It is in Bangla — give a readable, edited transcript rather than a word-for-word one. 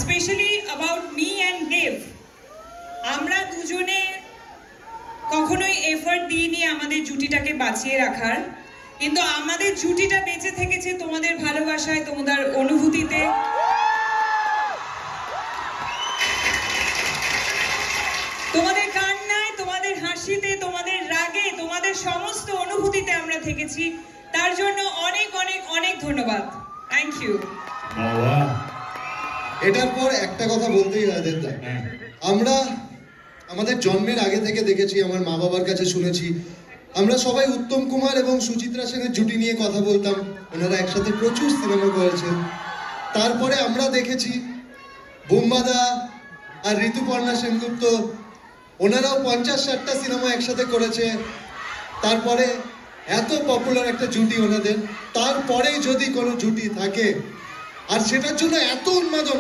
স্পেশালি অ্যাবাউট মি অ্যান্ড দেব, আমরা দুজনে কখনোই এফর্ট দিইনি আমাদের জুটিটাকে বাঁচিয়ে রাখার, কিন্তু আমাদের জুটিটা বেঁচে থেকেছে তোমাদের ভালোবাসায়, তোমাদের অনুভূতিতে। তোমাদের কান্নায়, তোমাদের হাসিতে, তোমাদের রাগে, তোমাদের সমস্ত অনুভূতিতে আমরা থেকেছি। তার জন্য অনেক অনেক অনেক ধন্যবাদ। Thank you. এটার পর একটা কথা বলতেই হয় দেবদা, আমরা আমাদের জন্মের আগে থেকে দেখেছি, আমার মা বাবার কাছে শুনেছি, আমরা সবাই উত্তম কুমার এবং সুচিত্রা সেনের জুটি নিয়ে কথা বলতাম। ওনারা একসাথে প্রচুর সিনেমা করেছেন। তারপরে আমরা দেখেছি বুম্বাদা আর ঋতুপর্ণা সেনগুপ্ত, ওনারাও 50-60টা সিনেমা একসাথে করেছে। তারপরে এত পপুলার একটা জুটি ওনাদের, তারপরেই যদি কোনো জুটি থাকে আর সেটার জন্য এত উন্মাদনা।